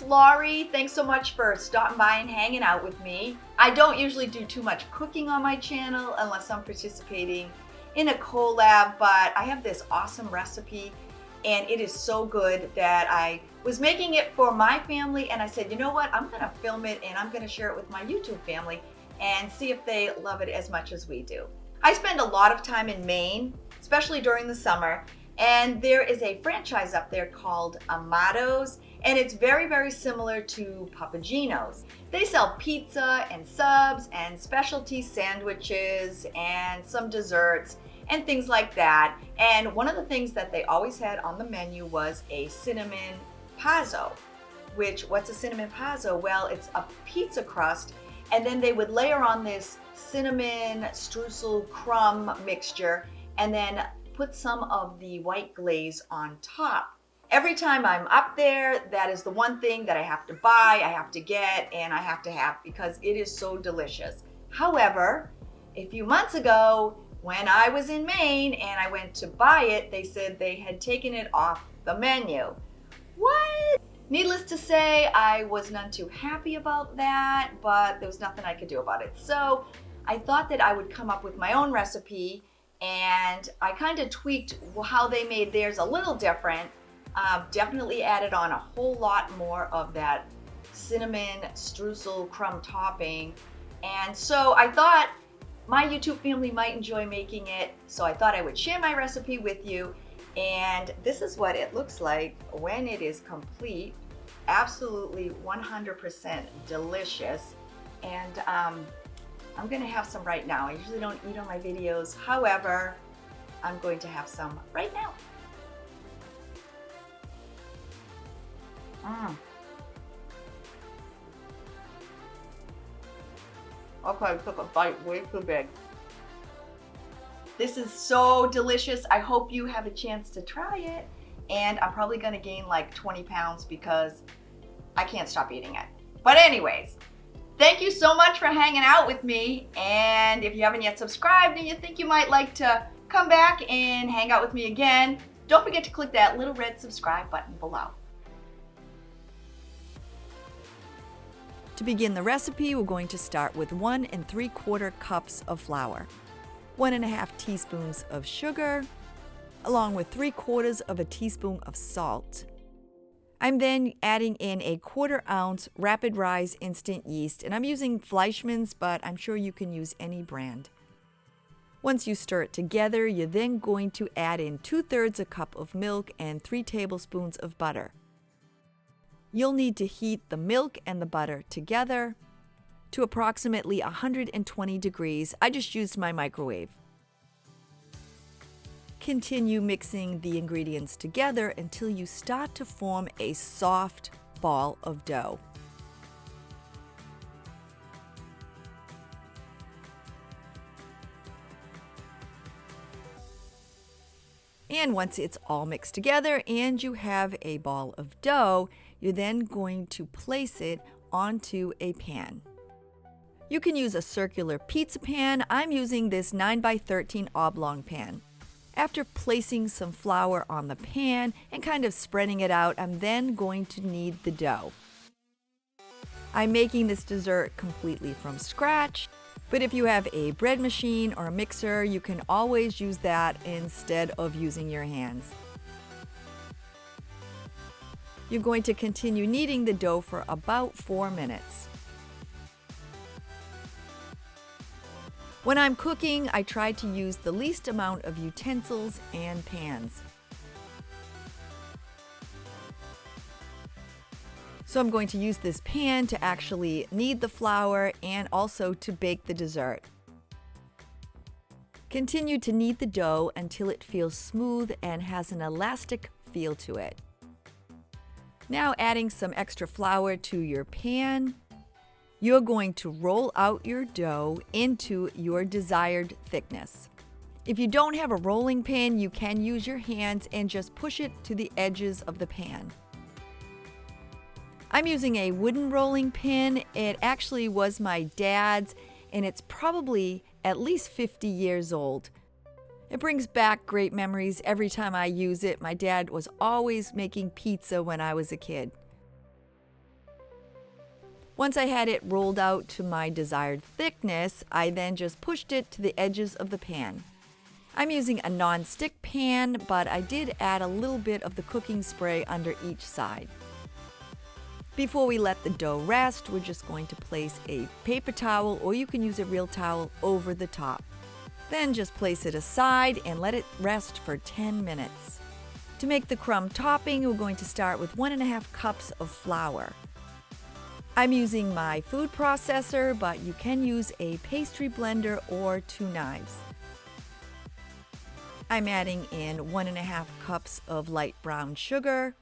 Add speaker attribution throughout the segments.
Speaker 1: it's Laurie. Thanks so much for stopping by and hanging out with me. I don't usually do too much cooking on my channel unless I'm participating in a collab, but I have this awesome recipe and it is so good that I was making it for my family, and I said, you know what, I'm gonna film it and I'm gonna share it with my YouTube family and see if they love it as much as we do. I spend a lot of time in Maine, especially during the summer, and there is a franchise up there called Amato's, and it's very, very similar to Papagino's. They sell pizza and subs and specialty sandwiches and some desserts and things like that. And one of the things that they always had on the menu was a cinnamon pazzo, which, what's a cinnamon pazzo? Well, it's a pizza crust, and then they would layer on this cinnamon streusel crumb mixture and then put some of the white glaze on top. Every time I'm up there, that is the one thing that I have to buy, I have to get, and I have to have because it is so delicious. However, a few months ago, when I was in Maine and I went to buy it, they said they had taken it off the menu. What? Needless to say, I was none too happy about that, but there was nothing I could do about it. So I thought that I would come up with my own recipe, and I kind of tweaked how they made theirs a little different. Definitely added on a whole lot more of that cinnamon streusel crumb topping. And so I thought my YouTube family might enjoy making it, so I thought I would share my recipe with you. And this is what it looks like when it is complete. Absolutely 100% delicious. And I'm gonna have some right now. I usually don't eat on my videos. However, I'm going to have some right now. Okay, I took a bite way too big. This is so delicious. I hope you have a chance to try it. And I'm probably gonna gain like 20 pounds because I can't stop eating it. But anyways, thank you so much for hanging out with me. And if you haven't yet subscribed and you think you might like to come back and hang out with me again, don't forget to click that little red subscribe button below.
Speaker 2: To begin the recipe, we're going to start with 1 3/4 cups of flour, 1 1/2 teaspoons of sugar, along with 3/4 of a teaspoon of salt. I'm then adding in a 1/4 ounce RapidRise instant yeast, and I'm using Fleischmann's, but I'm sure you can use any brand. Once you stir it together, you're then going to add in 2/3 a cup of milk and 3 tablespoons of butter. You'll need to heat the milk and the butter together to approximately 120 degrees. I just used my microwave. Continue mixing the ingredients together until you start to form a soft ball of dough. And once it's all mixed together and you have a ball of dough, you're then going to place it onto a pan. You can use a circular pizza pan. I'm using this 9x13 oblong pan. After placing some flour on the pan and kind of spreading it out, I'm then going to knead the dough. I'm making this dessert completely from scratch, but if you have a bread machine or a mixer, you can always use that instead of using your hands. You're going to continue kneading the dough for about 4 minutes. When I'm cooking, I try to use the least amount of utensils and pans. So I'm going to use this pan to actually knead the flour and also to bake the dessert. Continue to knead the dough until it feels smooth and has an elastic feel to it. Now adding some extra flour to your pan, you're going to roll out your dough into your desired thickness. If you don't have a rolling pin, you can use your hands and just push it to the edges of the pan. I'm using a wooden rolling pin. It actually was my dad's, and it's probably at least 50 years old. It brings back great memories every time I use it. My dad was always making pizza when I was a kid. Once I had it rolled out to my desired thickness, I then just pushed it to the edges of the pan. I'm using a non-stick pan, but I did add a little bit of the cooking spray under each side. Before we let the dough rest, we're just going to place a paper towel, or you can use a real towel, over the top. Then just place it aside and let it rest for 10 minutes. To make the crumb topping, we're going to start with 1.5 cups of flour. I'm using my food processor, but you can use a pastry blender or 2 knives. I'm adding in 1.5 cups of light brown sugar,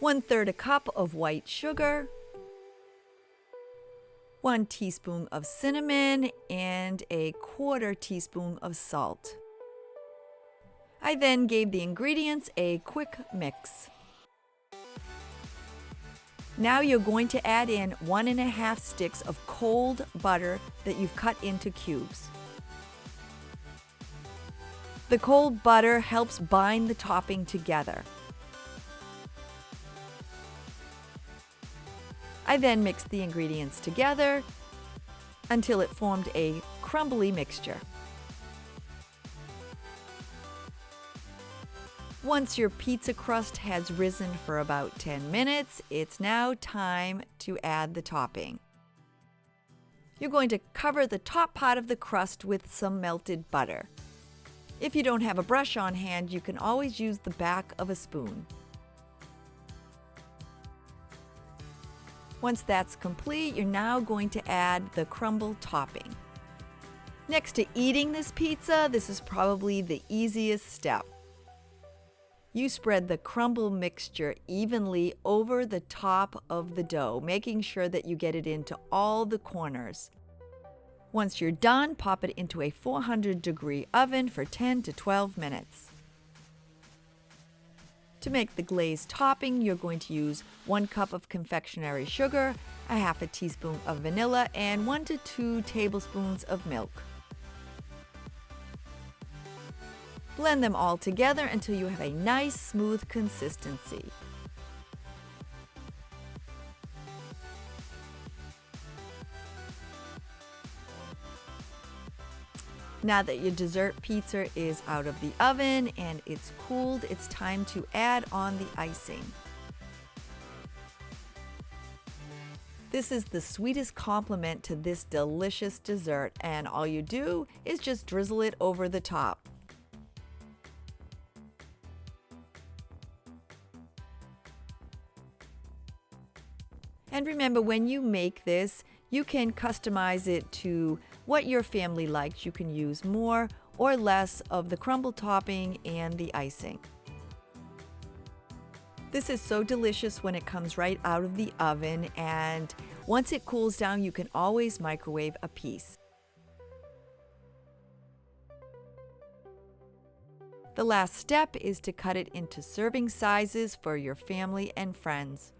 Speaker 2: 1/3 a cup of white sugar, 1 teaspoon of cinnamon, and a 1/4 teaspoon of salt. I then gave the ingredients a quick mix. Now you're going to add in 1.5 sticks of cold butter that you've cut into cubes. The cold butter helps bind the topping together. I then mixed the ingredients together until it formed a crumbly mixture. Once your pizza crust has risen for about 10 minutes, it's now time to add the topping. You're going to cover the top part of the crust with some melted butter. If you don't have a brush on hand, you can always use the back of a spoon. Once that's complete, you're now going to add the crumble topping. Next to eating this pizza, this is probably the easiest step. You spread the crumble mixture evenly over the top of the dough, making sure that you get it into all the corners. Once you're done, pop it into a 400-degree oven for 10 to 12 minutes. To make the glazed topping, you're going to use 1 cup of confectionery sugar, 1/2 teaspoon of vanilla, and 1 to 2 tablespoons of milk. Blend them all together until you have a nice, smooth consistency. Now that your dessert pizza is out of the oven and it's cooled, it's time to add on the icing. This is the sweetest compliment to this delicious dessert, and all you do is just drizzle it over the top. And remember, when you make this, you can customize it to what your family likes. You can use more or less of the crumble topping and the icing. This is so delicious when it comes right out of the oven, and once it cools down, you can always microwave a piece. The last step is to cut it into serving sizes for your family and friends.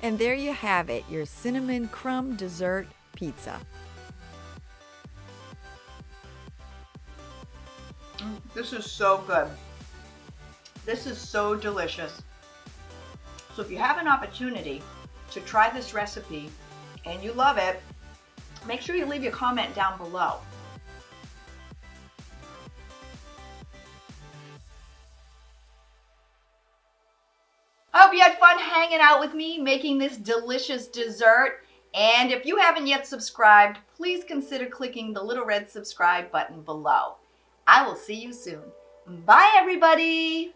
Speaker 2: And there you have it, your cinnamon crumb dessert pizza.
Speaker 1: This is so good. This is so delicious. So if you have an opportunity to try this recipe and you love it, make sure you leave your comment down below. I hope you had fun hanging out with me making this delicious dessert. And if you haven't yet subscribed, please consider clicking the little red subscribe button below. I will see you soon. Bye, everybody.